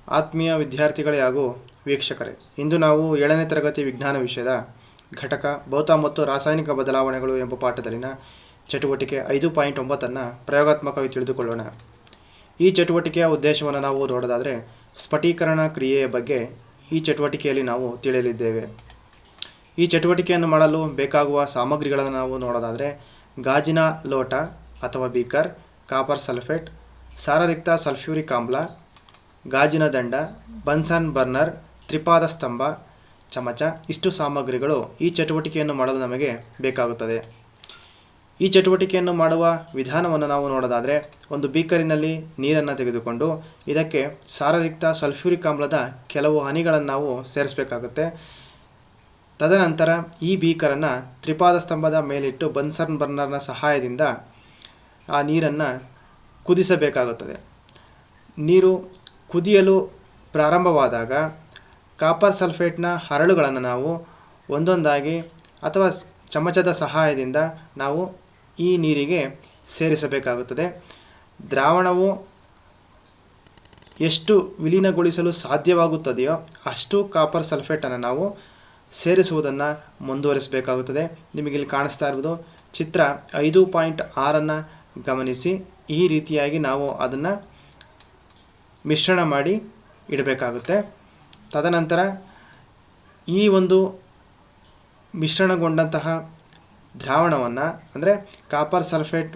ಆತ್ಮೀಯ ವಿದ್ಯಾರ್ಥಿಗಳೇ ಹಾಗೂ ವೀಕ್ಷಕರೇ, ಇಂದು ನಾವು 7ನೇ ತರಗತಿ ವಿಜ್ಞಾನ ವಿಷಯದ ಘಟಕ ಭೌತ ಮತ್ತು ರಾಸಾಯನಿಕ ಬದಲಾವಣೆಗಳು ಎಂಬ ಪಾಠದಲ್ಲಿನ ಚಟುವಟಿಕೆ 5.9 ಪ್ರಯೋಗಾತ್ಮಕವಾಗಿ ತಿಳಿದುಕೊಳ್ಳೋಣ. ಈ ಚಟುವಟಿಕೆಯ ಉದ್ದೇಶವನ್ನು ನಾವು ನೋಡೋದಾದರೆ, ಸ್ಫಟಿಕೀಕರಣ ಕ್ರಿಯೆಯ ಬಗ್ಗೆ ಈ ಚಟುವಟಿಕೆಯಲ್ಲಿ ನಾವು ತಿಳಿಯಲಿದ್ದೇವೆ. ಈ ಚಟುವಟಿಕೆಯನ್ನು ಮಾಡಲು ಬೇಕಾಗುವ ಸಾಮಗ್ರಿಗಳನ್ನು ನಾವು ನೋಡೋದಾದರೆ, ಗಾಜಿನ ಲೋಟ ಅಥವಾ ಬೀಕರ್, ಕಾಪರ್ ಸಲ್ಫೇಟ್, ಸಾರರಿಕ್ತ ಸಲ್ಫ್ಯೂರಿಕ್ ಆಮ್ಲ, ಗಾಜಿನ ದಂಡ, ಬನ್ಸನ್ ಬರ್ನರ್, ತ್ರಿಪಾದ ಸ್ತಂಭ, ಚಮಚ ಇಷ್ಟು ಸಾಮಗ್ರಿಗಳು ಈ ಚಟುವಟಿಕೆಯನ್ನು ಮಾಡಲು ನಮಗೆ ಬೇಕಾಗುತ್ತದೆ. ಈ ಚಟುವಟಿಕೆಯನ್ನು ಮಾಡುವ ವಿಧಾನವನ್ನು ನಾವು ನೋಡೋದಾದರೆ, ಒಂದು ಬೀಕರಿನಲ್ಲಿ ನೀರನ್ನು ತೆಗೆದುಕೊಂಡು ಇದಕ್ಕೆ ಸಾರರಿಕ್ತ ಸಲ್ಫ್ಯೂರಿಕ್ ಆಮ್ಲದ ಕೆಲವು ಹನಿಗಳನ್ನು ನಾವು ಸೇರಿಸಬೇಕಾಗುತ್ತೆ. ತದನಂತರ ಈ ಬೀಕರನ್ನು ತ್ರಿಪಾದ ಸ್ತಂಭದ ಮೇಲಿಟ್ಟು ಬನ್ಸನ್ ಬರ್ನರ್ನ ಸಹಾಯದಿಂದ ಆ ನೀರನ್ನು ಕುದಿಸಬೇಕಾಗುತ್ತದೆ. ನೀರು ಕುದಿಯಲು ಪ್ರಾರಂಭವಾದಾಗ ಕಾಪರ್ ಸಲ್ಫೇಟ್ನ ಹರಳುಗಳನ್ನು ನಾವು ಒಂದೊಂದಾಗಿ ಅಥವಾ ಚಮಚದ ಸಹಾಯದಿಂದ ನಾವು ಈ ನೀರಿಗೆ ಸೇರಿಸಬೇಕಾಗುತ್ತದೆ. ದ್ರಾವಣವು ಎಷ್ಟು ವಿಲೀನಗೊಳಿಸಲು ಸಾಧ್ಯವಾಗುತ್ತದೆಯೋ ಅಷ್ಟು ಕಾಪರ್ ಸಲ್ಫೇಟನ್ನು ನಾವು ಸೇರಿಸುವುದನ್ನು ಮುಂದುವರಿಸಬೇಕಾಗುತ್ತದೆ. ನಿಮಗಿಲ್ಲಿ ಕಾಣಿಸ್ತಾ ಇರುವುದು ಚಿತ್ರ 5.6 ಗಮನಿಸಿ. ಈ ರೀತಿಯಾಗಿ ನಾವು ಅದನ್ನು ಮಿಶ್ರಣ ಮಾಡಿ ಇಡಬೇಕಾಗುತ್ತೆ. ತದನಂತರ ಈ ಒಂದು ಮಿಶ್ರಣಗೊಂಡಂತಹ ದ್ರಾವಣವನ್ನು, ಅಂದರೆ ಕಾಪರ್ ಸಲ್ಫೇಟ್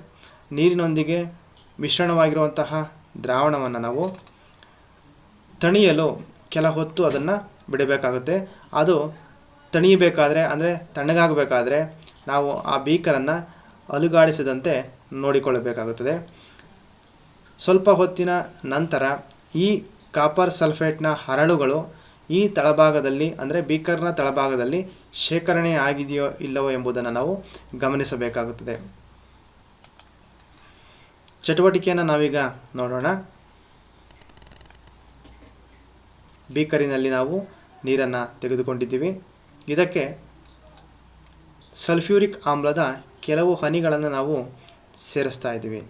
ನೀರಿನೊಂದಿಗೆ ಮಿಶ್ರಣವಾಗಿರುವಂತಹ ದ್ರಾವಣವನ್ನು ನಾವು ತಣಿಯಲು ಕೆಲ ಹೊತ್ತು ಅದನ್ನು ಬಿಡಬೇಕಾಗುತ್ತೆ. ಅದು ತಣಿಯಬೇಕಾದ್ರೆ, ಅಂದರೆ ತಣ್ಣಗಾಗಬೇಕಾದ್ರೆ ನಾವು ಆ ಬೀಕರನ್ನು ಅಲುಗಾಡಿಸದಂತೆ ನೋಡಿಕೊಳ್ಳಬೇಕಾಗುತ್ತದೆ. ಸ್ವಲ್ಪ ಹೊತ್ತಿನ ನಂತರ ಈ ಕಾಪರ್ ಸಲ್ಫೇಟ್ನ ಹರಳುಗಳು ಈ ತಳಭಾಗದಲ್ಲಿ, ಅಂದರೆ ಬೀಕರ್ನ ತಳಭಾಗದಲ್ಲಿ ಶೇಖರಣೆ ಆಗಿದೆಯೋ ಇಲ್ಲವೋ ಎಂಬುದನ್ನು ನಾವು ಗಮನಿಸಬೇಕಾಗುತ್ತದೆ. ಚಟುವಟಿಕೆಯನ್ನು ನಾವೀಗ ನೋಡೋಣ. ಬೀಕರಿನಲ್ಲಿ ನಾವು ನೀರನ್ನು ತೆಗೆದುಕೊಂಡಿದ್ದೀವಿ. ಇದಕ್ಕೆ ಸಲ್ಫ್ಯೂರಿಕ್ ಆಮ್ಲದ ಕೆಲವು ಹನಿಗಳನ್ನು ನಾವು ಸೇರಿಸ್ತಾ ಇದ್ದೀವಿ.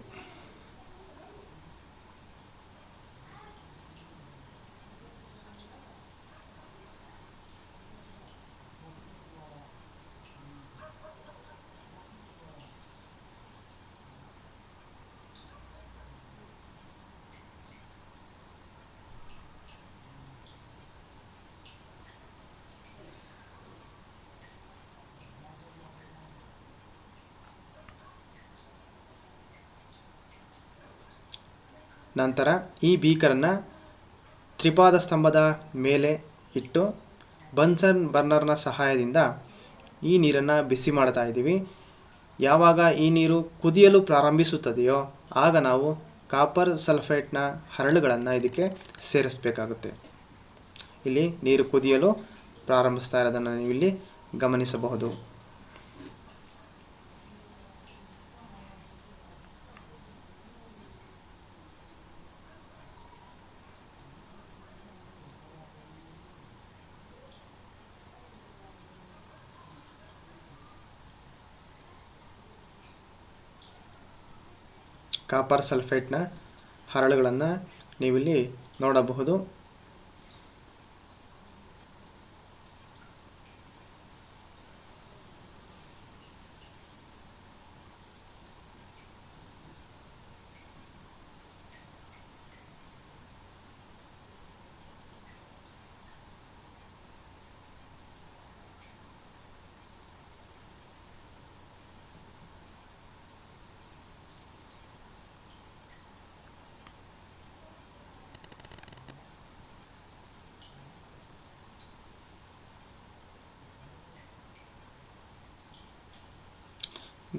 ನಂತರ ಈ ಬೀಕರನ್ನು ತ್ರಿಪಾದ ಸ್ತಂಭದ ಮೇಲೆ ಇಟ್ಟು ಬನ್ಸನ್ ಬರ್ನರ್ನ ಸಹಾಯದಿಂದ ಈ ನೀರನ್ನು ಬಿಸಿ ಮಾಡ್ತಾ ಇದ್ದೀವಿ. ಯಾವಾಗ ಈ ನೀರು ಕುದಿಯಲು ಪ್ರಾರಂಭಿಸುತ್ತದೆಯೋ ಆಗ ನಾವು ಕಾಪರ್ ಸಲ್ಫೇಟ್ನ ಹರಳುಗಳನ್ನು ಇದಕ್ಕೆ ಸೇರಿಸಬೇಕಾಗುತ್ತೆ. ಇಲ್ಲಿ ನೀರು ಕುದಿಯಲು ಪ್ರಾರಂಭಿಸ್ತಾ ಇರೋದನ್ನು ನೀವಿಲ್ಲಿ ಗಮನಿಸಬಹುದು. ಕಾಪರ್ ಸಲ್ಫೇಟ್ನ ಹರಳುಗಳನ್ನು ನೀವಿಲ್ಲಿ ನೋಡಬಹುದು.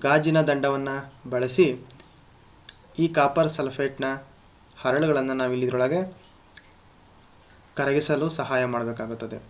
ಗಾಜಿನ ದಂಡವನ್ನು ಬಳಸಿ ಈ ಕಾಪರ್ ಸಲ್ಫೇಟ್ನ ಹರಳುಗಳನ್ನು ನಾವಿಲ್ಲಿ ಇದರೊಳಗೆ ಕರಗಿಸಲು ಸಹಾಯ ಮಾಡಬೇಕಾಗುತ್ತದೆ.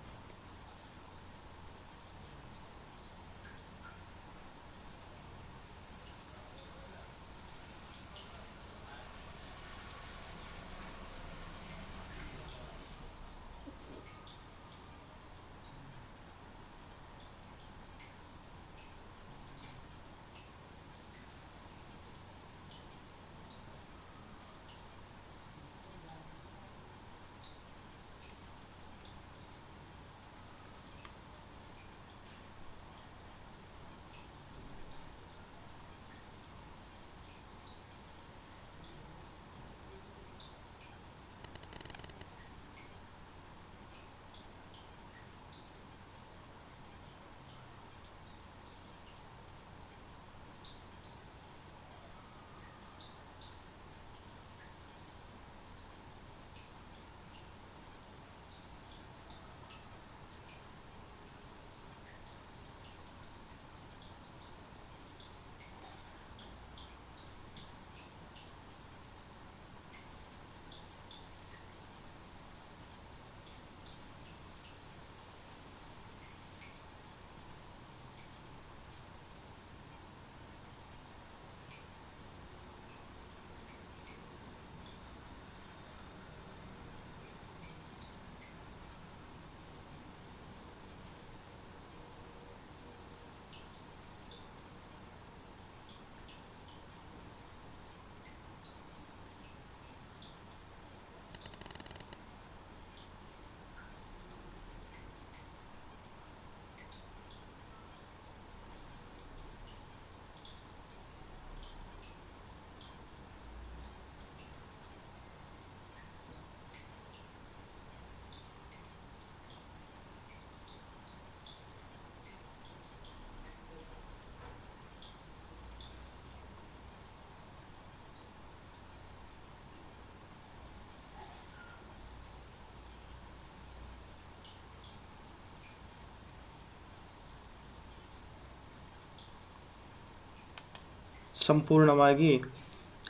ಸಂಪೂರ್ಣವಾಗಿ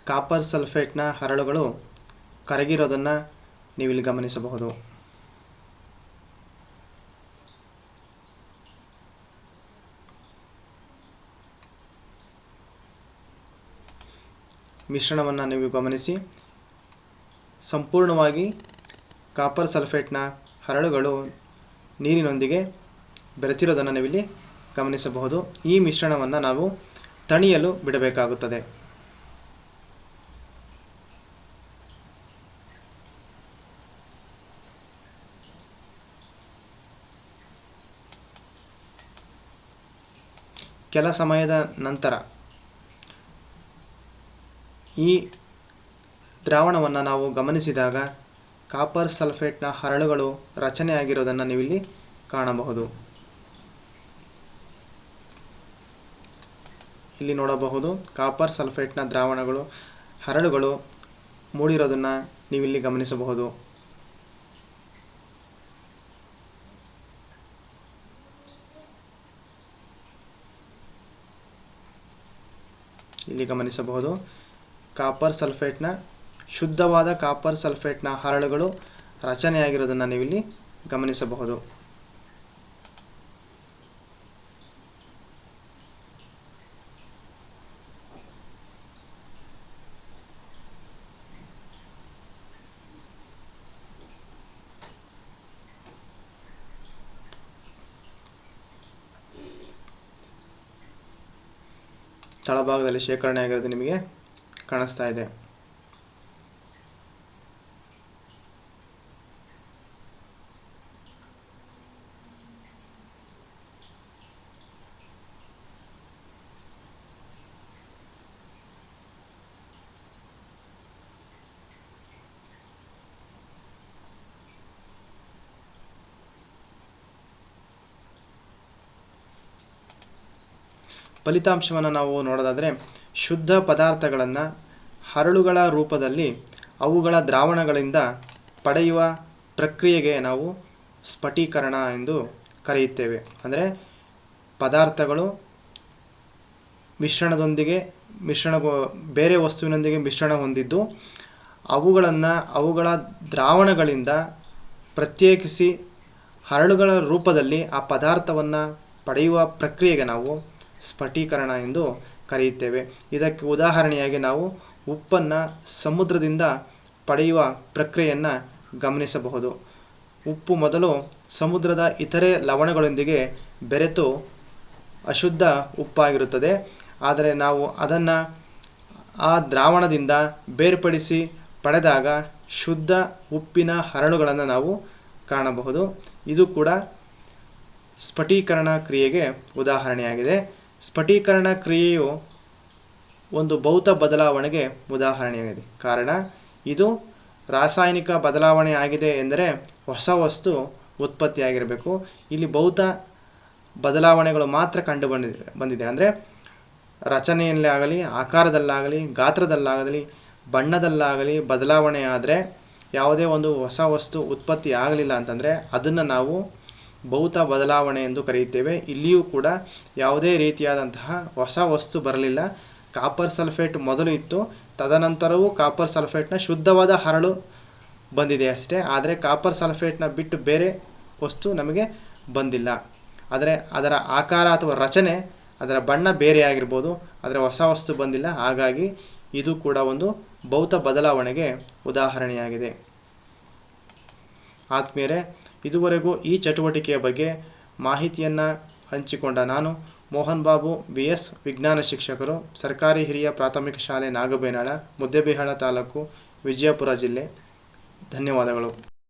ಕಾಪರ್ ಸಲ್ಫೇಟ್ನ ಹರಳುಗಳು ಕರಗಿರೋದನ್ನು ನೀವಿಲ್ಲಿ ಗಮನಿಸಬಹುದು. ಮಿಶ್ರಣವನ್ನು ನೀವು ಗಮನಿಸಿ, ಸಂಪೂರ್ಣವಾಗಿ ಕಾಪರ್ ಸಲ್ಫೇಟ್ನ ಹರಳುಗಳು ನೀರಿನೊಂದಿಗೆ ಬೆರೆತಿರೋದನ್ನು ನಾವಿಲ್ಲಿ ಗಮನಿಸಬಹುದು. ಈ ಮಿಶ್ರಣವನ್ನು ನಾವು ತಣಿಯಲು ಬಿಡಬೇಕಾಗುತ್ತದೆ. ಕೆಲ ಸಮಯದ ನಂತರ ಈ ದ್ರಾವಣವನ್ನು ನಾವು ಗಮನಿಸಿದಾಗ ಕಾಪರ್ ಸಲ್ಫೇಟ್ನ ಹರಳುಗಳು ರಚನೆಯಾಗಿರೋದನ್ನು ನೀವಿಲ್ಲಿ ಕಾಣಬಹುದು. ಇಲ್ಲಿ ನೋಡಬಹುದು, ಕಾಪರ್ ಸಲ್ಫೇಟ್ನ ದ್ರಾವಣಗಳು ಹರಳುಗಳು ಮೂಡಿರೋದನ್ನು ನೀವಿಲ್ಲಿ ಗಮನಿಸಬಹುದು. ಇಲ್ಲಿ ಗಮನಿಸಬಹುದು, ಕಾಪರ್ ಸಲ್ಫೇಟ್ನ ಶುದ್ಧವಾದ ಕಾಪರ್ ಸಲ್ಫೇಟ್ನ ಹರಳುಗಳು ರಚನೆಯಾಗಿರೋದನ್ನು ನೀವಿಲ್ಲಿ ಗಮನಿಸಬಹುದು. ತಳಭಾಗದಲ್ಲಿ ಶೇಖರಣೆ ಆಗಿರೋದು ನಿಮಗೆ ಕಾಣಿಸ್ತಾ ಇದೆ. ಫಲಿತಾಂಶವನ್ನು ನಾವು ನೋಡೋದಾದರೆ, ಶುದ್ಧ ಪದಾರ್ಥಗಳನ್ನು ಹರಳುಗಳ ರೂಪದಲ್ಲಿ ಅವುಗಳ ದ್ರಾವಣಗಳಿಂದ ಪಡೆಯುವ ಪ್ರಕ್ರಿಯೆಗೆ ನಾವು ಸ್ಫಟೀಕರಣ ಎಂದು ಕರೆಯುತ್ತೇವೆ. ಅಂದರೆ ಪದಾರ್ಥಗಳು ಬೇರೆ ವಸ್ತುವಿನೊಂದಿಗೆ ಮಿಶ್ರಣ ಹೊಂದಿದ್ದು ಅವುಗಳನ್ನು ಅವುಗಳ ದ್ರಾವಣಗಳಿಂದ ಪ್ರತ್ಯೇಕಿಸಿ ಹರಳುಗಳ ರೂಪದಲ್ಲಿ ಆ ಪದಾರ್ಥವನ್ನು ಪಡೆಯುವ ಪ್ರಕ್ರಿಯೆಗೆ ನಾವು ಸ್ಫಟೀಕರಣ ಎಂದು ಕರೆಯುತ್ತೇವೆ. ಇದಕ್ಕೆ ಉದಾಹರಣೆಯಾಗಿ ನಾವು ಉಪ್ಪನ್ನು ಸಮುದ್ರದಿಂದ ಪಡೆಯುವ ಪ್ರಕ್ರಿಯೆಯನ್ನು ಗಮನಿಸಬಹುದು. ಉಪ್ಪು ಮೊದಲು ಸಮುದ್ರದ ಇತರೆ ಲವಣಗಳೊಂದಿಗೆ ಬೆರೆತು ಅಶುದ್ಧ ಉಪ್ಪಾಗಿರುತ್ತದೆ. ಆದರೆ ನಾವು ಅದನ್ನು ಆ ದ್ರಾವಣದಿಂದ ಬೇರ್ಪಡಿಸಿ ಪಡೆದಾಗ ಶುದ್ಧ ಉಪ್ಪಿನ ಹರಳುಗಳನ್ನು ನಾವು ಕಾಣಬಹುದು. ಇದು ಕೂಡ ಸ್ಫಟೀಕರಣ ಕ್ರಿಯೆಗೆ ಉದಾಹರಣೆಯಾಗಿದೆ. ಸ್ಫಟೀಕರಣ ಕ್ರಿಯೆಯು ಒಂದು ಭೌತ ಬದಲಾವಣೆಗೆ ಉದಾಹರಣೆಯಾಗಿದೆ. ಕಾರಣ ಇದು ರಾಸಾಯನಿಕ ಬದಲಾವಣೆ ಆಗಿದೆ ಎಂದರೆ ಹೊಸ ವಸ್ತು ಉತ್ಪತ್ತಿಯಾಗಿರಬೇಕು. ಇಲ್ಲಿ ಭೌತ ಬದಲಾವಣೆಗಳು ಮಾತ್ರ ಕಂಡು ಬಂದಿದೆ. ಅಂದರೆ ರಚನೆಯಲ್ಲೇ ಆಗಲಿ, ಆಕಾರದಲ್ಲಾಗಲಿ, ಗಾತ್ರದಲ್ಲಾಗಲಿ, ಬಣ್ಣದಲ್ಲಾಗಲಿ ಬದಲಾವಣೆ ಆದರೆ ಯಾವುದೇ ಒಂದು ಹೊಸ ವಸ್ತು ಉತ್ಪತ್ತಿ ಆಗಲಿಲ್ಲ ಅಂತಂದರೆ ಅದನ್ನು ನಾವು ಭೌತ ಬದಲಾವಣೆ ಎಂದು ಕರೆಯುತ್ತೇವೆ. ಇಲ್ಲಿಯೂ ಕೂಡ ಯಾವುದೇ ರೀತಿಯಾದಂತಹ ಹೊಸ ವಸ್ತು ಬರಲಿಲ್ಲ. ಕಾಪರ್ ಸಲ್ಫೇಟ್ ಮೊದಲು ಇತ್ತು, ತದನಂತರವೂ ಕಾಪರ್ ಸಲ್ಫೇಟ್ನ ಶುದ್ಧವಾದ ಹರಳು ಬಂದಿದೆ ಅಷ್ಟೇ. ಆದರೆ ಕಾಪರ್ ಸಲ್ಫೇಟ್ನ ಬಿಟ್ಟು ಬೇರೆ ವಸ್ತು ನಮಗೆ ಬಂದಿಲ್ಲ. ಆದರೆ ಅದರ ಆಕಾರ ಅಥವಾ ರಚನೆ, ಅದರ ಬಣ್ಣ ಬೇರೆ ಆಗಿರ್ಬೋದು, ಆದರೆ ಹೊಸ ವಸ್ತು ಬಂದಿಲ್ಲ. ಹಾಗಾಗಿ ಇದು ಕೂಡ ಒಂದು ಭೌತ ಬದಲಾವಣೆಗೆ ಉದಾಹರಣೆಯಾಗಿದೆ. ಆತ್ಮೀಯರೇ, ಇದುವರೆಗೂ ಈ ಚಟುವಟಿಕೆಯ ಬಗ್ಗೆ ಮಾಹಿತಿಯನ್ನು ಹಂಚಿಕೊಂಡ ನಾನು ಮೋಹನ್ ಬಾಬು BS ವಿಜ್ಞಾನ ಶಿಕ್ಷಕರು, ಸರ್ಕಾರಿ ಹಿರಿಯ ಪ್ರಾಥಮಿಕ ಶಾಲೆ ನಾಗಬೇನಾಳ, ಮುದ್ದೇಬಿಹಾಳ ತಾಲೂಕು, ವಿಜಯಪುರ ಜಿಲ್ಲೆ. ಧನ್ಯವಾದಗಳು.